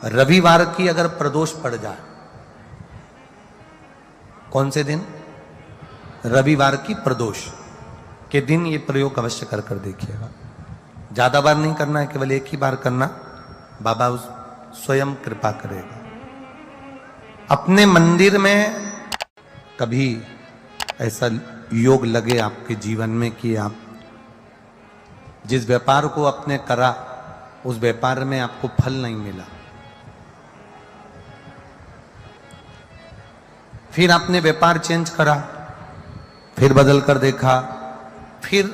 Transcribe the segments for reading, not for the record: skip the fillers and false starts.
रविवार की अगर प्रदोष पड़ जाए, कौन से दिन? रविवार की प्रदोष के दिन ये प्रयोग अवश्य कर कर देखिएगा। ज्यादा बार नहीं करना है, केवल एक ही बार करना, बाबा उस स्वयं कृपा करेगा। अपने मंदिर में कभी ऐसा योग लगे आपके जीवन में कि आप जिस व्यापार को आपने करा उस व्यापार में आपको फल नहीं मिला, फिर आपने व्यापार चेंज करा, फिर बदल कर देखा, फिर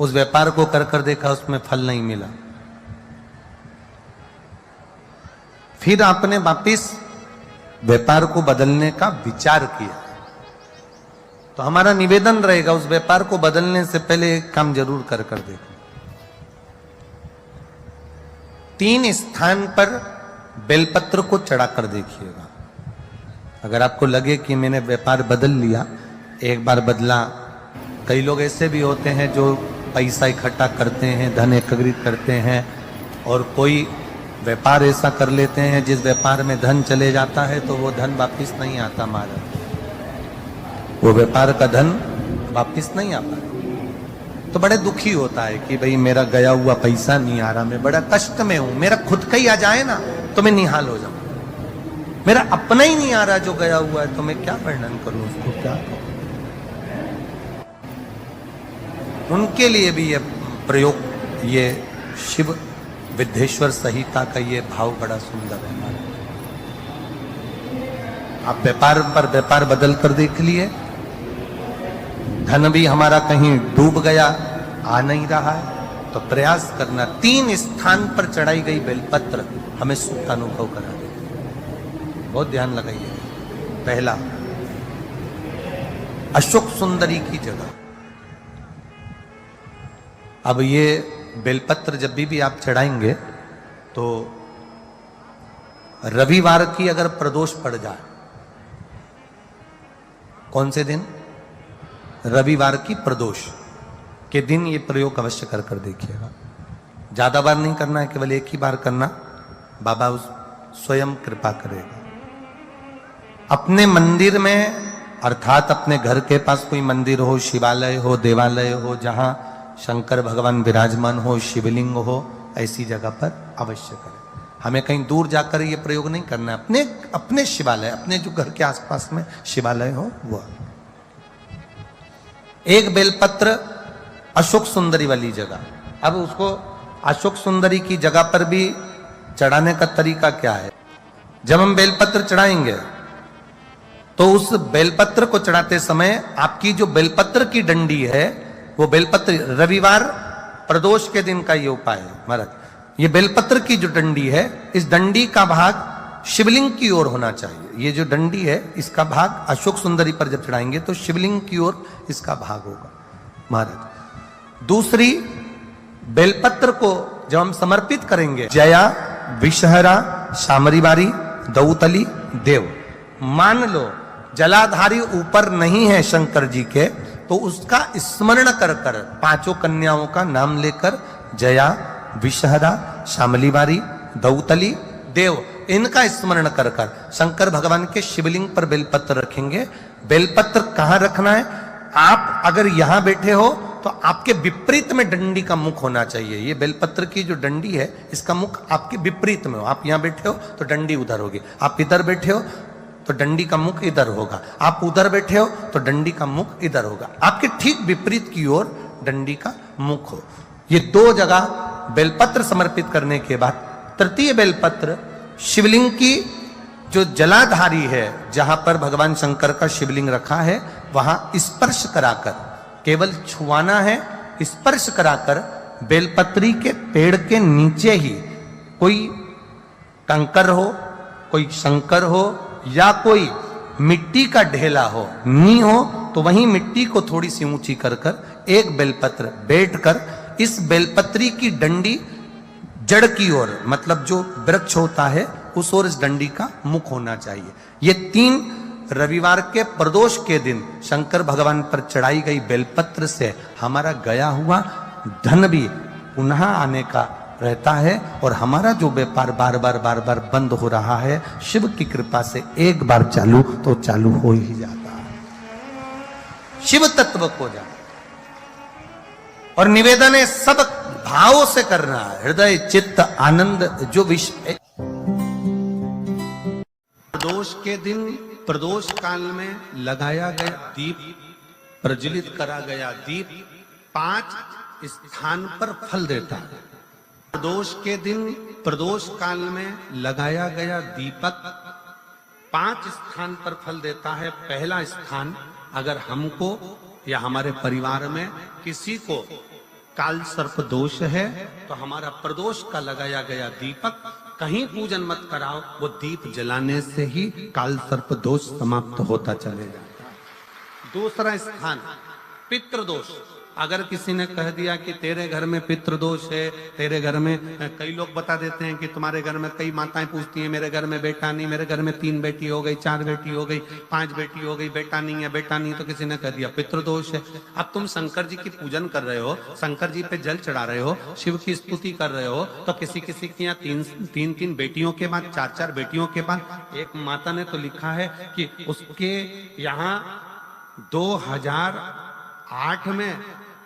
उस व्यापार को कर कर देखा, उसमें फल नहीं मिला, फिर आपने वापिस व्यापार को बदलने का विचार किया, तो हमारा निवेदन रहेगा उस व्यापार को बदलने से पहले एक काम जरूर कर कर देखो। 3 स्थान पर बेलपत्र को चढ़ा कर देखिएगा। अगर आपको लगे कि मैंने व्यापार बदल लिया, एक बार बदला, कई लोग ऐसे भी होते हैं जो पैसा इकट्ठा करते हैं, धन एकत्रित करते हैं, और कोई व्यापार ऐसा कर लेते हैं जिस व्यापार में धन चले जाता है तो वो धन वापिस नहीं आता, महाराज, वो व्यापार का धन वापिस नहीं आता, तो बड़े दुखी होता है कि भाई मेरा गया हुआ पैसा नहीं आ रहा, मैं बड़ा कष्ट में हूं, मेरा खुद का ही आ जाए ना तो मैं निहाल हो जाऊं, मेरा अपना ही नहीं आ रहा जो गया हुआ है, तो मैं क्या वर्णन करूं, उसको क्या करूं। उनके लिए भी ये प्रयोग, ये शिव विद्येश्वर संहिता का ये भाव बड़ा सुंदर है हमारा। आप व्यापार पर व्यापार बदल कर देख लिए, धन भी हमारा कहीं डूब गया, आ नहीं रहा है, तो प्रयास करना 3 स्थान पर चढ़ाई गई बेलपत्र हमें सुख का अनुभव करा दे। बहुत ध्यान लगाइए। पहला, अशोक सुंदरी की जगह। अब ये बेलपत्र जब भी आप चढ़ाएंगे तो रविवार की अगर प्रदोष पड़ जाए, कौन से दिन? रविवार की प्रदोष के दिन ये प्रयोग अवश्य कर कर देखिएगा। ज्यादा बार नहीं करना है, केवल एक ही बार करना, बाबा उस स्वयं कृपा करेगा। अपने मंदिर में, अर्थात अपने घर के पास कोई मंदिर हो, शिवालय हो, देवालय हो, जहां शंकर भगवान विराजमान हो, शिवलिंग हो, ऐसी जगह पर अवश्य करें। हमें कहीं दूर जाकर ये प्रयोग नहीं करना है, अपने अपने शिवालय, अपने जो घर के आसपास में शिवालय हो वो। एक बेलपत्र अशोक सुंदरी वाली जगह। अब उसको अशोक सुंदरी की जगह पर भी चढ़ाने का तरीका क्या है? जब हम बेलपत्र चढ़ाएंगे तो उस बेलपत्र को चढ़ाते समय आपकी जो बेलपत्र की डंडी है, वो बेलपत्र, रविवार प्रदोष के दिन का ये उपाय है महाराज, ये बेलपत्र की जो डंडी है, इस डंडी का भाग शिवलिंग की ओर होना चाहिए। ये जो डंडी है इसका भाग अशोक सुंदरी पर जब चढ़ाएंगे तो शिवलिंग की ओर इसका भाग होगा महाराज। दूसरी, बेलपत्र को जब हम समर्पित करेंगे, जया, विषहरा, शामरीवारी, दौतली, देव, मान लो जलाधारी ऊपर नहीं है शंकर जी के, तो उसका स्मरण कर कर 5 कन्याओं का नाम लेकर जया, विषहरा, शामलीवारी, दौतली, देव, इनका स्मरण कर कर शंकर भगवान के शिवलिंग पर बेलपत्र रखेंगे। बेलपत्र कहां रखना है? आप अगर यहां बैठे हो तो आपके विपरीत में डंडी का मुख होना चाहिए। ये बेलपत्र की जो डंडी है इसका मुख आपके विपरीत में हो। आप यहां बैठे हो तो डंडी उधर होगी, आप इधर बैठे हो तो डंडी का मुख इधर होगा, आप उधर बैठे हो तो डंडी का मुख इधर होगा, आपके ठीक विपरीत की ओर डंडी का मुख हो। ये 2 जगह बेलपत्र समर्पित करने के बाद तृतीय बेलपत्र शिवलिंग की जो जलाधारी है, जहां पर भगवान शंकर का शिवलिंग रखा है, वहां स्पर्श कराकर, केवल छुआना है, स्पर्श कराकर बेलपत्री के पेड़ के नीचे ही कोई कंकर हो, कोई शंकर हो या कोई मिट्टी का ढेला हो, नी हो, तो वहीं मिट्टी को थोड़ी सी ऊंची कर कर एक बेलपत्र बैठकर इस बेलपत्री की डंडी जड़ की ओर, मतलब जो वृक्ष होता है उस ओर इस डंडी का मुख होना चाहिए। ये 3 रविवार के प्रदोष के दिन शंकर भगवान पर चढ़ाई गई बेलपत्र से हमारा गया हुआ धन भी पुनः आने का रहता है और हमारा जो व्यापार बार बार बंद हो रहा है, शिव की कृपा से एक बार चालू तो चालू हो ही जाता है, शिव तत्व को जाना। और निवेदन है सब भाव से करना है, हृदय चित्त आनंद जो विषय। प्रदोष के दिन प्रदोष काल में लगाया गया दीप, प्रज्वलित करा गया दीप 5 स्थान पर फल देता है। प्रदोष के दिन प्रदोष काल में लगाया गया दीपक 5 स्थान पर फल देता है। पहला स्थान, अगर हमको या हमारे परिवार में किसी को काल सर्प दोष है तो हमारा प्रदोष का लगाया गया दीपक कहीं पूजन मत कराओ, वो दीप जलाने से ही काल सर्प दोष समाप्त होता चले जाता है। दूसरा स्थान, पितृदोष। अगर किसी ने कह दिया कि तेरे घर में पितृदोष है, तेरे घर में, कई लोग बता देते हैं कि तुम्हारे घर में, कई माताएं पूछती हैं मेरे घर में बेटा नहीं, मेरे घर में 3 बेटी हो गई, 4 बेटी हो गई, 5 बेटी हो गई, बेटा नहीं है, बेटा नहीं, तो किसी ने कह दिया पितृदोष है। अब तुम शंकर जी की पूजन कर रहे हो, शंकर जी पे जल चढ़ा रहे हो, शिव की स्तुति कर रहे हो, तो किसी किसी की यहाँ 3 बेटियों के बाद, 4 बेटियों के बाद, एक माता ने तो लिखा है कि उसके यहाँ 2008 में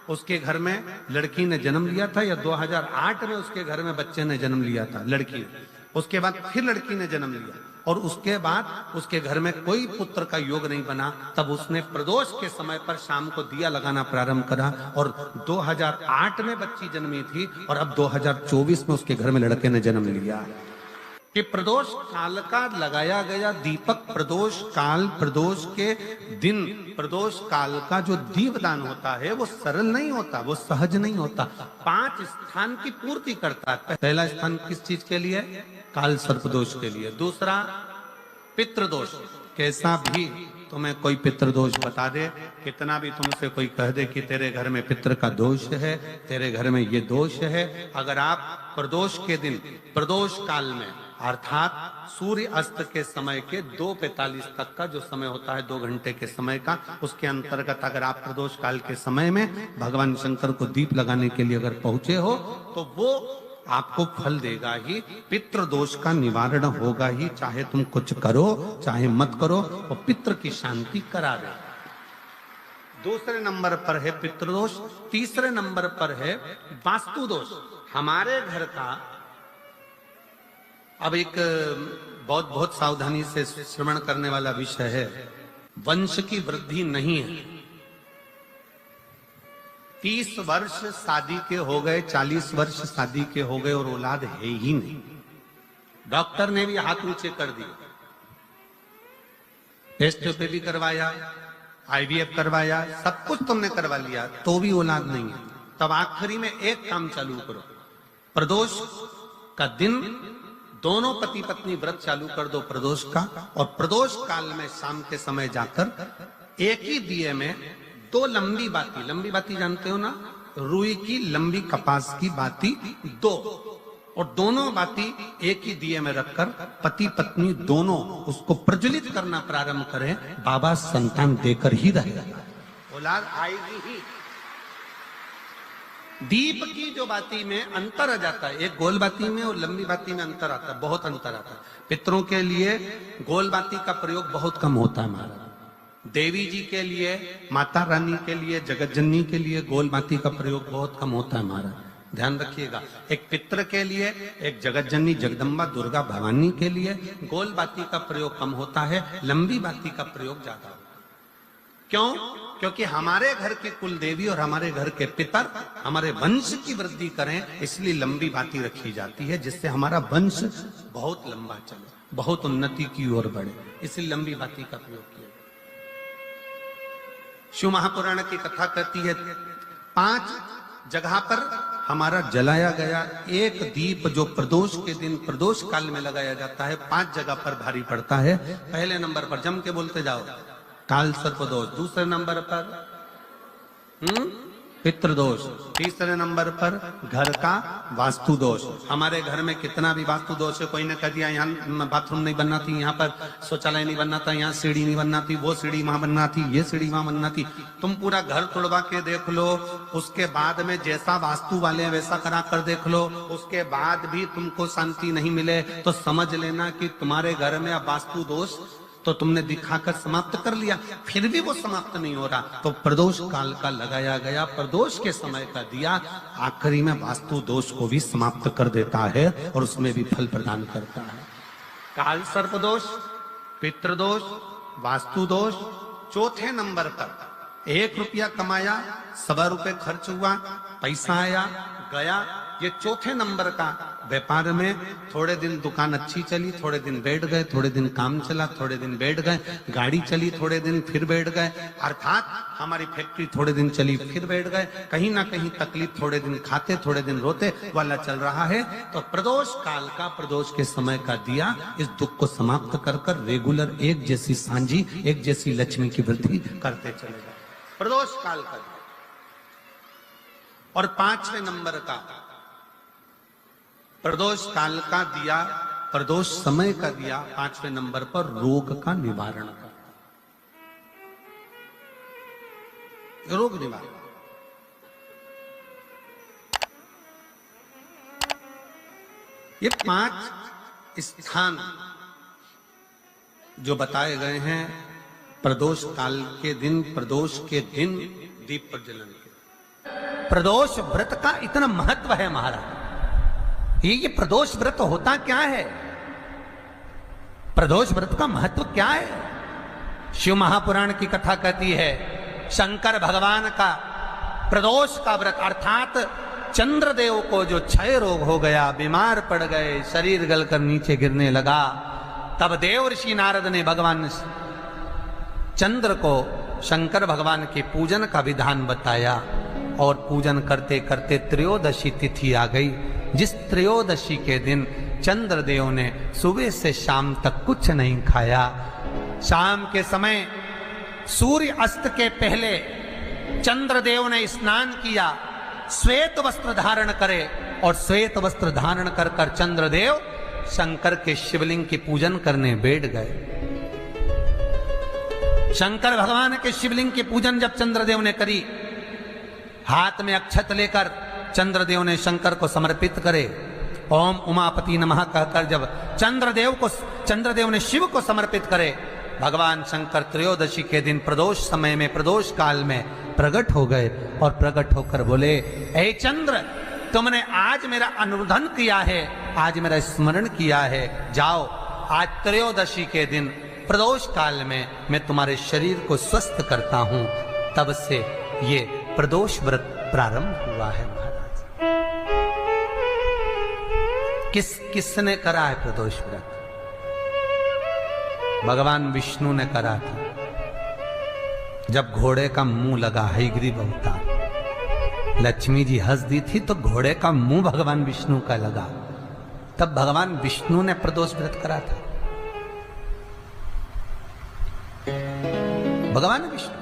उसके घर में लड़की ने जन्म लिया था, या 2008 में उसके घर में बच्चे ने जन्म लिया था, लड़की ने। उसके बाद फिर लड़की ने जन्म लिया और उसके बाद उसके घर में कोई पुत्र का योग नहीं बना। तब उसने प्रदोष के समय पर शाम को दिया लगाना प्रारंभ करा और 2008 में बच्ची जन्मी थी और अब 2024 में उसके घर में लड़के ने जन्म लिया। कि प्रदोष काल का लगाया गया दीपक, प्रदोष काल, प्रदोष के दिन, प्रदोष काल का जो दीपदान होता है वो सरल नहीं होता, वो सहज नहीं होता, 5 स्थान की पूर्ति करता है। पहला स्थान किस चीज के लिए? काल सर्पदोष के लिए। दूसरा पितृदोष। कैसा भी तुम्हें कोई पितृदोष बता दे, कितना भी तुमसे कोई कह दे कि तेरे घर में पितृ का दोष है, तेरे घर में ये दोष है, अगर आप प्रदोष के दिन, प्रदोष काल में, अर्थात सूर्य अस्त के समय के 2:45 तक का जो समय होता है, 2 घंटे के समय का, उसके अंतर्गत अगर आप प्रदोष काल के समय में भगवान शंकर को दीप लगाने के लिए अगर पहुंचे हो तो वो आपको फल देगा ही, पितृदोष का निवारण होगा ही, चाहे तुम कुछ करो चाहे मत करो, वो पितृ की शांति करा दे। दूसरे नंबर पर है पितृदोष। तीसरे नंबर पर है वास्तु दोष। हमारे घर का, अब एक बहुत सावधानी से श्रवण करने वाला विषय है, वंश की वृद्धि नहीं है। 30 वर्ष शादी के हो गए, 40 वर्ष शादी के हो गए और औलाद है ही नहीं। डॉक्टर ने भी हाथ नीचे कर दिए, टेस्ट पे भी करवाया, IVF करवाया, सब कुछ तुमने करवा लिया, तो भी औलाद नहीं है। तब आखिरी में एक काम चालू करो, प्रदोष का दिन दोनों पति पत्नी व्रत चालू कर दो प्रदोष का, और प्रदोष काल में शाम के समय जाकर एक ही दिए में 2 लंबी बाती जानते हो ना, रुई की लंबी कपास की बाती 2, और दोनों बाती एक ही दिए में रखकर पति पत्नी दोनों उसको प्रज्वलित करना प्रारंभ करें। बाबा संतान देकर ही रहेगा, औलाद आएगी ही। दीप की जो बाती में अंतर आ जाता है, एक गोल बाती में और लंबी बाती में अंतर आता है, बहुत अंतर आता है। पितरों के लिए गोल बाती का प्रयोग बहुत कम होता है हमारा, देवी जी के लिए, माता रानी के लिए, जगत जननी के लिए गोल बाती का प्रयोग बहुत कम होता है हमारा, ध्यान रखिएगा। एक पितृ के लिए, एक जगत जननी जगदम्बा दुर्गा भवानी के लिए गोल बाती का प्रयोग कम होता है, लंबी बाती का प्रयोग ज्यादा होता है। क्यों? क्योंकि हमारे घर की कुल देवी और हमारे घर के पितर हमारे वंश की वृद्धि करें, इसलिए लंबी बाती रखी जाती है, जिससे हमारा वंश बहुत लंबा चले, बहुत उन्नति की ओर बढ़े, इसलिए लंबी बाती का प्रयोग किया। शिव महापुराण की कथा कहती है 5 जगह पर हमारा जलाया गया एक दीप जो प्रदोष के दिन प्रदोष काल में लगाया जाता है, 5 जगह पर भारी पड़ता है। पहले नंबर पर जम के बोलते जाओ, काल सर्पदोष। दूसरे नंबर पर पितृदोष। तीसरे नंबर पर घर का वास्तु दोष। हमारे घर में कितना भी वास्तु दोष है, कोई ने कह दिया यहाँ बाथरूम नहीं बनना थी, यहाँ पर शौचालय नहीं बनना था, यहाँ सीढ़ी नहीं बनना थी, वो सीढ़ी वहां बनना थी, ये सीढ़ी वहां बनना थी। तुम पूरा घर तोड़वा के देख लो, उसके बाद में जैसा वास्तु वाले वैसा करा कर देख लो, उसके बाद भी तुमको शांति नहीं मिले तो समझ लेना कि तुम्हारे घर में अब वास्तु दोष तो तुमने दिखाकर समाप्त कर लिया, फिर भी वो समाप्त नहीं हो रहा, तो प्रदोष काल का लगाया गया प्रदोष के समय का दिया आखिरी में वास्तु दोष को भी समाप्त कर देता है और उसमें भी फल प्रदान करता है। काल सर्प दोष, पितृदोष, वास्तु दोष। चौथे नंबर पर 1 रुपया कमाया, 1.25 रुपये खर्च हुआ, पैसा आया गया। ये चौथे नंबर का व्यापार में थोड़े दिन दुकान अच्छी चली, थोड़े दिन बैठ गए, थोड़े दिन काम चला, थोड़े दिन बैठ गए, गाड़ी चली थोड़े दिन फिर बैठ गए, अर्थात हमारी फैक्ट्री थोड़े दिन चली फिर बैठ गए, कहीं ना कहीं तकलीफ, थोड़े दिन खाते थोड़े दिन रोते वाला चल रहा है। तो प्रदोष काल का, प्रदोष के समय का दिया इस दुख को समाप्त कर कर रेगुलर एक जैसी सांझी, एक जैसी लक्ष्मी की वृद्धि करते चले गए। प्रदोष काल का। और 5वें नंबर का प्रदोष काल का दिया, प्रदोष समय का दिया 5वें नंबर पर रोग का निवारण का, रोग निवारण। ये 5 स्थान जो बताए गए हैं प्रदोष काल के दिन, प्रदोष के दिन दीप प्रज्वलन के। प्रदोष व्रत का इतना महत्व है महाराज। ये प्रदोष व्रत होता क्या है? प्रदोष व्रत का महत्व क्या है? शिव महापुराण की कथा कहती है शंकर भगवान का प्रदोष का व्रत, अर्थात चंद्रदेव को जो क्षय रोग हो गया, बीमार पड़ गए, शरीर गलकर नीचे गिरने लगा, तब देव ऋषि नारद ने भगवान चंद्र को शंकर भगवान के पूजन का विधान बताया और पूजन करते करते त्रयोदशी तिथि आ गई, जिस त्रयोदशी के दिन चंद्रदेव ने सुबह से शाम तक कुछ नहीं खाया। शाम के समय सूर्य अस्त के पहले चंद्रदेव ने स्नान किया, श्वेत वस्त्र धारण करे और श्वेत वस्त्र धारण कर कर चंद्रदेव शंकर के शिवलिंग की पूजन करने बैठ गए। शंकर भगवान के शिवलिंग की पूजन जब चंद्रदेव ने करी, हाथ में अक्षत लेकर चंद्रदेव ने शंकर को समर्पित करे, ओम उमापति नमः कहकर जब चंद्रदेव ने शिव को समर्पित करे, भगवान शंकर त्रयोदशी के दिन प्रदोष समय में, प्रदोष काल में प्रकट हो गए और प्रकट होकर बोले, ऐ चंद्र, तुमने आज मेरा अनुरोधन किया है, आज मेरा स्मरण किया है, जाओ आज त्रयोदशी के दिन प्रदोष काल में मैं तुम्हारे शरीर को स्वस्थ करता हूं। तब से ये प्रदोष व्रत प्रारंभ हुआ है महाराज। किसने करा है प्रदोष व्रत? भगवान विष्णु ने करा था। जब घोड़े का मुंह लगा, हयग्रीव अवतार, लक्ष्मी जी हंस दी थी तो घोड़े का मुंह भगवान विष्णु का लगा, तब भगवान विष्णु ने प्रदोष व्रत करा था। भगवान विष्णु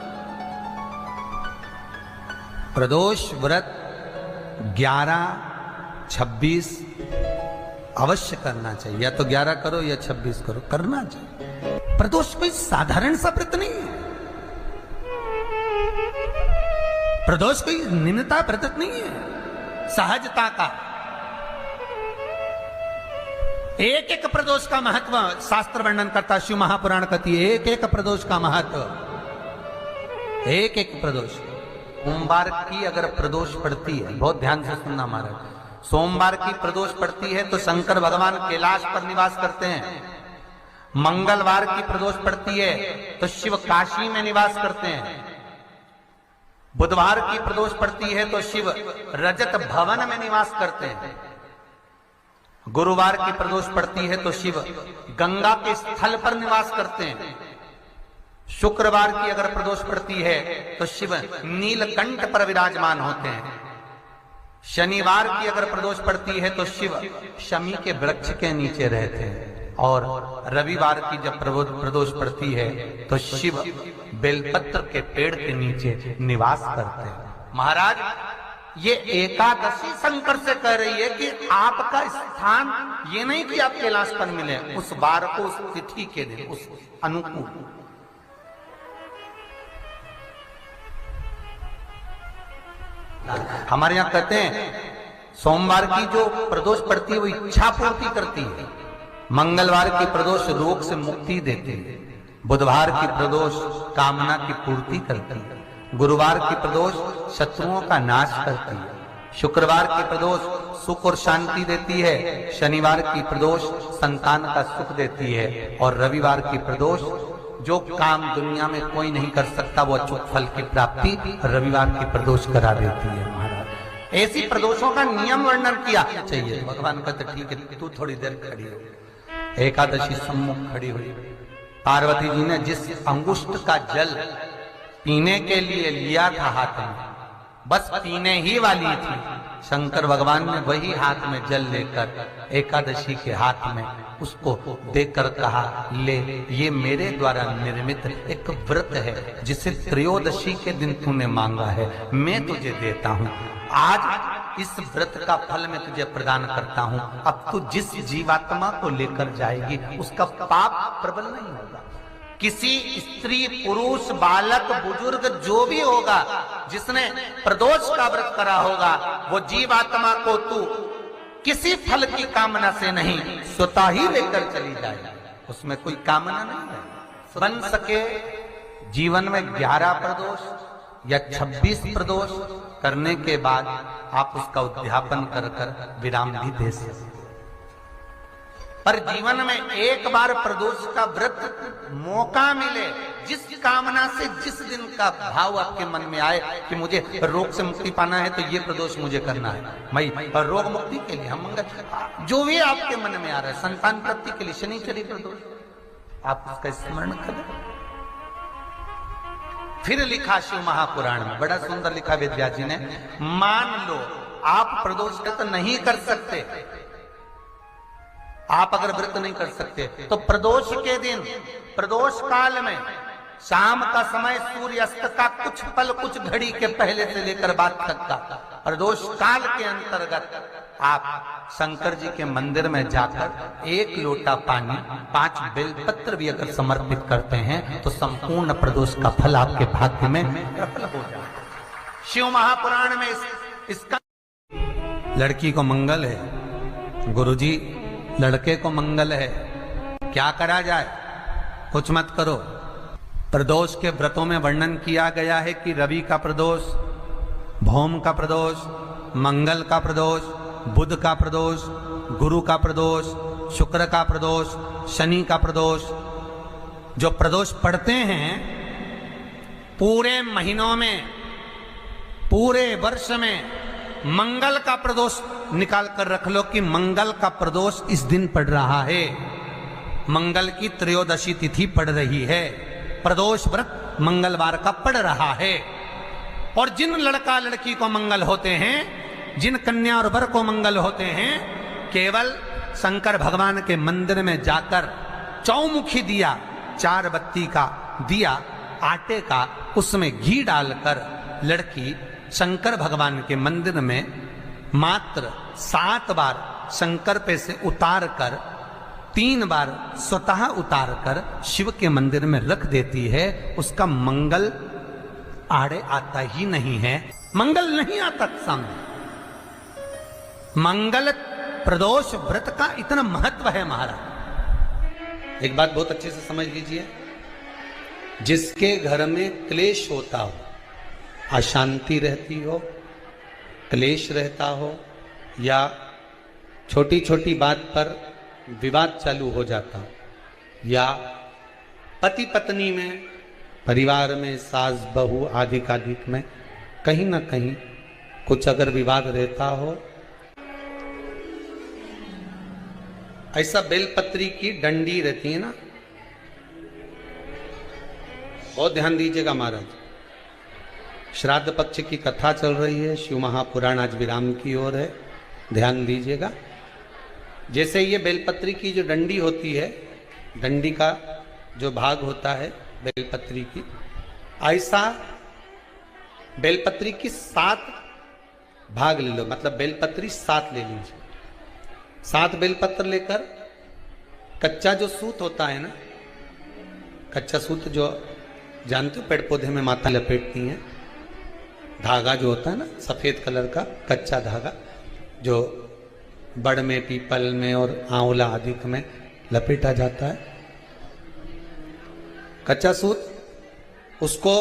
प्रदोष व्रत 11, 26 अवश्य करना चाहिए, या तो 11 करो या 26 करो, करना चाहिए। प्रदोष कोई साधारण सा व्रत नहीं है, प्रदोष कोई निम्नता व्रत नहीं है, सहजता का। एक एक प्रदोष का महत्व शास्त्र वर्णन करता, शिव महापुराण कहती है एक एक प्रदोष का महत्व, एक एक प्रदोष। सोमवार की अगर प्रदोष पड़ती है, बहुत ध्यान से सुनना महाराज, सोमवार की प्रदोष पड़ती है तो शंकर भगवान कैलाश पर निवास करते हैं। मंगलवार की प्रदोष पड़ती है तो शिव काशी में निवास करते हैं। बुधवार की प्रदोष पड़ती है तो शिव रजत भवन में निवास करते हैं। गुरुवार की प्रदोष पड़ती है तो शिव गंगा के स्थल पर निवास करते हैं। शुक्रवार की अगर प्रदोष पड़ती है तो शिव नीलकंठ पर विराजमान होते हैं। शनिवार की अगर प्रदोष पड़ती है तो शिव शमी के वृक्ष के नीचे रहते हैं। और रविवार की जब प्रदोष पड़ती है तो शिव बेलपत्र के पेड़ के नीचे निवास करते हैं। महाराज ये एकादशी शंकर से कह रही है कि आपका स्थान ये नहीं कि आप कैलाश पर मिले, उस बार को, उस तिथि के दिन, उस अनुकूल। हमारे यहां कहते हैं सोमवार की जो प्रदोष पड़ती है वो इच्छा पूर्ति करती है, मंगलवार की प्रदोष रोग से मुक्ति देती है, बुधवार की प्रदोष कामना की पूर्ति करती है, गुरुवार की प्रदोष शत्रुओं का नाश करती है, शुक्रवार की प्रदोष सुख और शांति देती है, शनिवार की प्रदोष संतान का सुख देती है, और रविवार की प्रदोष जो काम दुनिया में कोई नहीं कर सकता वो अचूक फल की प्राप्ति रविवार की प्रदोष करा देती है। महाराज ऐसी प्रदोषों का नियम वर्णन किया चाहिए। भगवान कहते ठीक है तू थोड़ी देर खड़ी हो। एकादशी सम्मुख खड़ी हुई, पार्वती जी ने जिस अंगुष्ठ का जल पीने के लिए लिया था हाथ में, बस पीने ही वाली थी, शंकर भगवान ने वही हाथ में जल लेकर एकादशी के हाथ में उसको देकर कहा ले, ये मेरे द्वारा निर्मित एक व्रत है जिसे त्रयोदशी के दिन तूने मांगा है, मैं तुझे देता हूं। आज इस व्रत का फल मैं तुझे प्रदान करता हूं। अब तू जिस जीवात्मा को लेकर जाएगी उसका पाप प्रबल नहीं होगा। किसी स्त्री, पुरुष, बालक, बुजुर्ग जो भी होगा जिसने प्रदोष का व्रत करा होगा, वो जीवात्मा को तू किसी फल की कामना से नहीं स्वतः ही लेकर चली जाए, उसमें कोई कामना नहीं है। बन सके जीवन में 11 प्रदोष या 26 प्रदोष करने के बाद आप उसका उद्यापन कर कर विराम भी दे सकते, पर जीवन में एक बार प्रदोष का व्रत मौका मिले, जिस कामना से जिस दिन का भाव आपके मन में आए कि मुझे रोग से मुक्ति पाना है तो ये प्रदोष मुझे करना है, मैं रोग मुक्ति के लिए, हम मंगल जो भी आपके मन में आ रहा है, संतान प्राप्ति के लिए शनिचरी प्रदोष, आप उसका स्मरण करें। फिर लिखा शिव महापुराण में, बड़ा सुंदर लिखा वेदव्यास जी ने, मान लो आप प्रदोष व्रत नहीं कर सकते, आप अगर व्रत नहीं कर सकते तो प्रदोष के दिन, प्रदोष काल में शाम का समय सूर्यास्त का कुछ पल, कुछ घड़ी के पहले से लेकर बाद तक का प्रदोष काल के अंतर्गत आप शंकर जी के मंदिर में जाकर 1 लोटा पानी, 5 बेलपत्र भी अगर समर्पित करते हैं तो संपूर्ण प्रदोष का फल आपके भाग्य में प्रबल हो जाए। शिव महापुराण में इसका लड़की को मंगल है, गुरुजी लड़के को मंगल है, क्या करा जाए? कुछ मत करो। प्रदोष के व्रतों में वर्णन किया गया है कि रवि का प्रदोष, भौम का प्रदोष, मंगल का प्रदोष, बुध का प्रदोष, गुरु का प्रदोष, शुक्र का प्रदोष, शनि का प्रदोष। जो प्रदोष पढ़ते हैं पूरे महीनों में, पूरे वर्ष में मंगल का प्रदोष निकाल कर रख लो कि मंगल का प्रदोष इस दिन पड़ रहा है, मंगल की त्रयोदशी तिथि पड़ रही है, प्रदोष व्रत मंगलवार का पड़ रहा है। और जिन लड़का लड़की को मंगल होते हैं, जिन कन्या और वर को मंगल होते हैं, केवल शंकर भगवान के मंदिर में जाकर चौमुखी दिया, 4 बत्ती का दिया आटे का, उसमें घी डालकर लड़की शंकर भगवान के मंदिर में मात्र 7 बार शंकर पे से उतार कर, 3 बार स्वतः उतार कर शिव के मंदिर में रख देती है, उसका मंगल आड़े आता ही नहीं है, मंगल नहीं आता सामने। मंगल प्रदोष व्रत का इतना महत्व है महाराज। एक बात बहुत अच्छे से समझ लीजिए, जिसके घर में क्लेश होता हो, अशांति रहती हो, क्लेश रहता हो, या छोटी छोटी बात पर विवाद चालू हो जाता हो, या पति पत्नी में, परिवार में, सास बहू आदि कादिक में कहीं ना कहीं कुछ अगर विवाद रहता हो, ऐसा बेलपत्री की डंडी रहती है ना, बहुत ध्यान दीजिएगा महाराज। श्राद्ध पक्ष की कथा चल रही है, शिव महापुराण आज विराम की ओर है, ध्यान दीजिएगा। जैसे ये बेलपत्री की जो डंडी होती है, डंडी का जो भाग होता है बेलपत्री की, ऐसा बेलपत्री की 7 भाग ले लो, मतलब बेलपत्री 7 ले लीजिए। 7 बेलपत्र लेकर कच्चा जो सूत होता है ना, कच्चा सूत जो जानते हो पेड़ पौधे में माता लपेटती हैं, धागा जो होता है ना सफेद कलर का कच्चा धागा, जो बड़ में, पीपल में और आंवला आदि में लपेटा जाता है, कच्चा सूत, उसको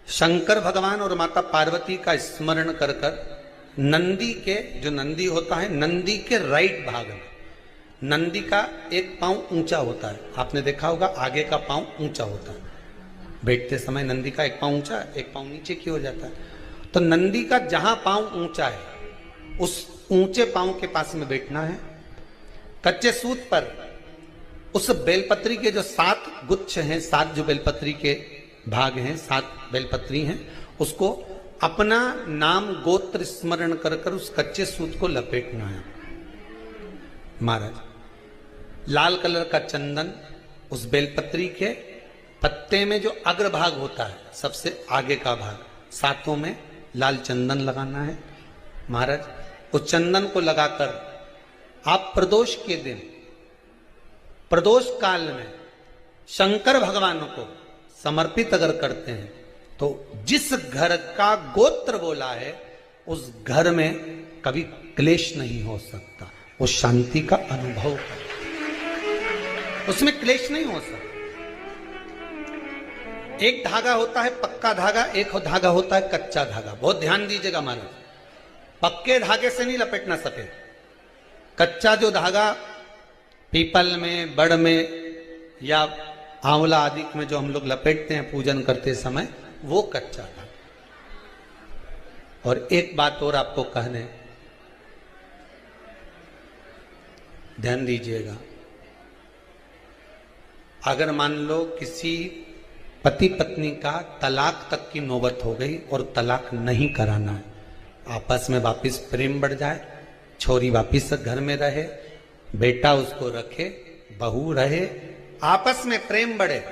शंकर भगवान और माता पार्वती का स्मरण कर कर नंदी के, जो नंदी होता है, नंदी के राइट भाग में, नंदी का एक पांव ऊंचा होता है, आपने देखा होगा आगे का पांव ऊंचा होता है, बैठते समय नंदी का एक पांव ऊंचा एक पांव नीचे की हो जाता है, तो नंदी का जहां पांव ऊंचा है उस ऊंचे पांव के पास में बैठना है। कच्चे सूत पर उस बेलपत्री के जो 7 गुच्छ हैं, 7 जो बेलपत्री के भाग हैं, 7 बेलपत्री हैं, उसको अपना नाम गोत्र स्मरण कर कर उस कच्चे सूत को लपेटना है। महाराज लाल कलर का चंदन उस बेलपत्री के पत्ते में जो अग्रभाग होता है, सबसे आगे का भाग, 7 में लाल चंदन लगाना है। महाराज उस चंदन को लगाकर आप प्रदोष के दिन, प्रदोष काल में शंकर भगवान को समर्पित अगर करते हैं तो जिस घर का गोत्र बोला है उस घर में कभी क्लेश नहीं हो सकता, वो शांति का अनुभव कर, उसमें क्लेश नहीं हो सकता। एक धागा होता है पक्का धागा, एक धागा होता है कच्चा धागा। बहुत ध्यान दीजिएगा महाराज, पक्के धागे से नहीं लपेटना सफेद, कच्चा जो धागा पीपल में, बड़ में या आंवला आदि में जो हम लोग लपेटते हैं पूजन करते समय, वो कच्चा धागा। और एक बात और आपको कहने, ध्यान दीजिएगा, अगर मान लो किसी पति पत्नी का तलाक तक की नौबत हो गई और तलाक नहीं कराना है, आपस में वापिस प्रेम बढ़ जाए, छोरी वापिस घर में रहे, बेटा उसको रखे, बहू रहे, आपस में प्रेम बढ़े,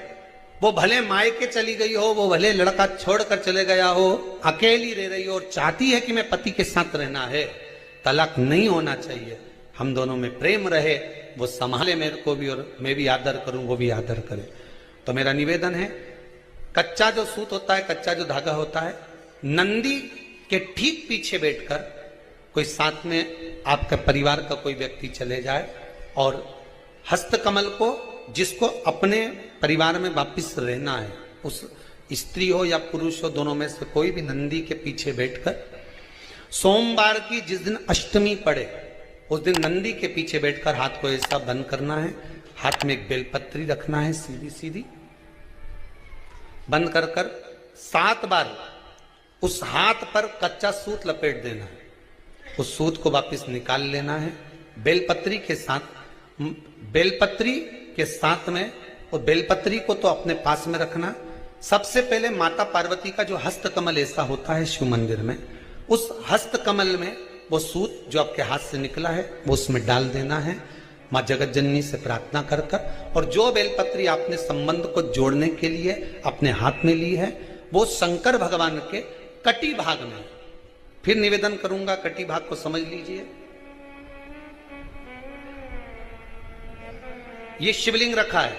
वो भले मायके चली गई हो, वो भले लड़का छोड़कर चले गया हो, अकेली रह रही हो और चाहती है कि मैं पति के साथ रहना है, तलाक नहीं होना चाहिए, हम दोनों में प्रेम रहे, वो संभाले मेरे को भी और मैं भी आदर करूं, वो भी आदर करे। तो मेरा निवेदन है, कच्चा जो सूत होता है, कच्चा जो धागा होता है, नंदी के ठीक पीछे बैठकर कोई साथ में आपका परिवार का कोई व्यक्ति चले जाए और हस्तकमल को, जिसको अपने परिवार में वापिस रहना है, उस स्त्री हो या पुरुष हो, दोनों में से कोई भी नंदी के पीछे बैठकर सोमवार की जिस दिन अष्टमी पड़े उस दिन नंदी के पीछे बैठकर हाथ को ऐसा बंद करना है, हाथ में एक बेलपत्री रखना है सीधी सीधी, बंद कर कर 7 बार उस हाथ पर कच्चा सूत लपेट देना है, उस सूत को वापस निकाल लेना है, बेलपत्री के साथ, बेलपत्री के साथ में, और बेलपत्री को तो अपने पास में रखना। सबसे पहले माता पार्वती का जो हस्तकमल ऐसा होता है शिव मंदिर में, उस हस्तकमल में वो सूत जो आपके हाथ से निकला है वो उसमें डाल देना है, माँ जगत जननी से प्रार्थना कर कर, और जो बेलपत्री आपने संबंध को जोड़ने के लिए अपने हाथ में ली है वो शंकर भगवान के कटी भाग में, फिर निवेदन करूंगा कटी भाग को समझ लीजिए। ये शिवलिंग रखा है,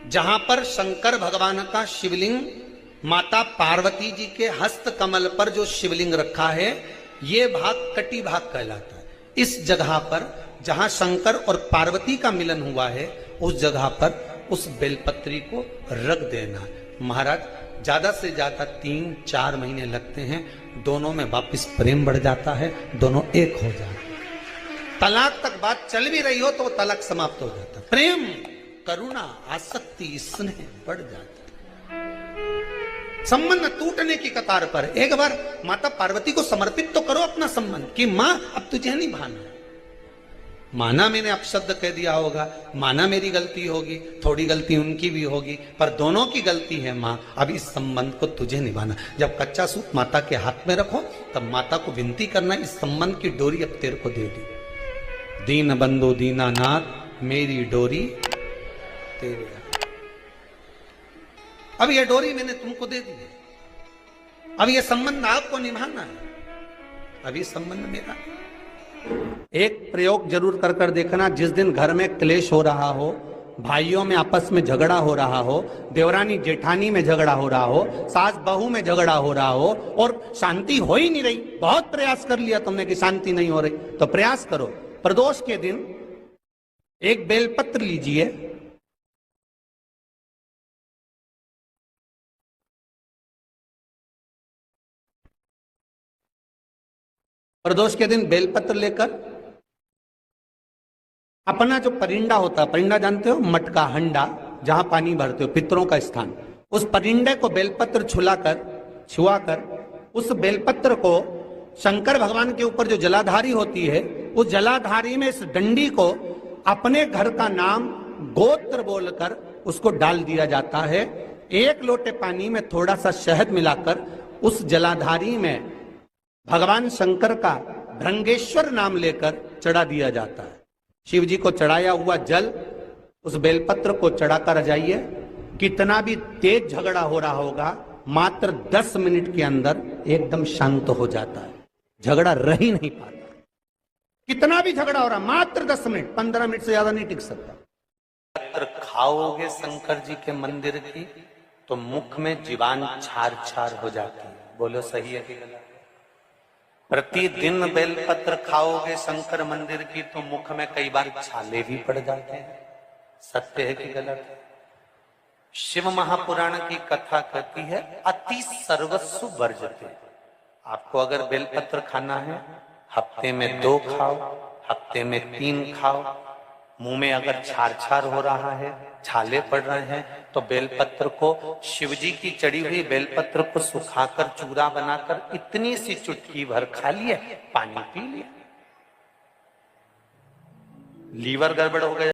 जहां पर शंकर भगवान का शिवलिंग, माता पार्वती जी के हस्त कमल पर जो शिवलिंग रखा है, ये भाग कटी भाग कहलाता है। इस जगह पर जहां शंकर और पार्वती का मिलन हुआ है, उस जगह पर उस बेलपत्री को रख देना। महाराज ज्यादा से ज्यादा 3-4 महीने लगते हैं, दोनों में वापिस प्रेम बढ़ जाता है, दोनों एक हो जाते हैं। तलाक तक बात चल भी रही हो तो वो तलाक समाप्त हो जाता है, प्रेम, करुणा, आसक्ति, स्नेह बढ़ जाता है, संबंध टूटने की कतार पर। एक बार माता पार्वती को समर्पित तो करो अपना संबंध कि मां अब तुझे नहीं भाना, माना मैंने अपशब्द कह दिया होगा, माना मेरी गलती होगी, थोड़ी गलती उनकी भी होगी, पर दोनों की गलती है मां, अब इस संबंध को तुझे निभाना। जब कच्चा सूत माता के हाथ में रखो तब माता को विनती करना, इस संबंध की डोरी अब तेरे को दे दी, दीन बंधु दीनानाथ मेरी डोरी तेरे। अब यह डोरी मैंने तुमको दे दी है, अब ये संबंध आपको निभाना है, अभी संबंध मेरा। एक प्रयोग जरूर कर देखना, जिस दिन घर में क्लेश हो रहा हो, भाइयों में आपस में झगड़ा हो रहा हो, देवरानी जेठानी में झगड़ा हो रहा हो, सास बहू में झगड़ा हो रहा हो और शांति हो ही नहीं रही, बहुत प्रयास कर लिया तुमने कि शांति नहीं हो रही, तो प्रयास करो, प्रदोष के दिन एक बेलपत्र लीजिए, प्रदोष के दिन बेलपत्र लेकर अपना जो परिंडा होता है, परिंडा जानते हो, मटका, हंडा, जहां पानी भरते हो, पितरों का स्थान, उस परिंडे को बेलपत्र छुआकर उस बेलपत्र को शंकर भगवान के ऊपर जो जलाधारी होती है, उस जलाधारी में इस डंडी को अपने घर का नाम गोत्र बोलकर उसको डाल दिया जाता है। एक लोटे पानी में थोड़ा सा शहद मिलाकर उस जलाधारी में भगवान शंकर का भृंगेश्वर नाम लेकर चढ़ा दिया जाता है। शिव जी को चढ़ाया हुआ जल उस बेलपत्र को चढ़ाकर जाइए, कितना भी तेज झगड़ा हो रहा होगा, मात्र 10 मिनट के अंदर एकदम शांत हो जाता है, झगड़ा रह ही नहीं पाता। कितना भी झगड़ा हो रहा, मात्र 10 मिनट, 15 मिनट से ज्यादा नहीं टिक सकता। पत्र खाओगे शंकर जी के मंदिर की तो मुख में जीवान छार छार हो जाती है। बोलो सही है कि गलत? प्रतिदिन बेलपत्र खाओगे शंकर मंदिर की तो मुख में कई बार छाले भी पड़ जाते हैं। सत्य है कि गलत है? शिव महापुराण की कथा कहती है अति सर्वस्व वर्जते। आपको अगर बेलपत्र खाना है, हफ्ते में 2 खाओ, हफ्ते में 3 खाओ। मुंह में अगर छार छार हो रहा है, छाले पड़ रहे हैं, तो बेलपत्र को, शिव जी की चढ़ी हुई बेलपत्र को सुखाकर चूरा बनाकर इतनी सी चुटकी भर खा लिया, पानी पी लिया। लीवर गड़बड़ हो गया,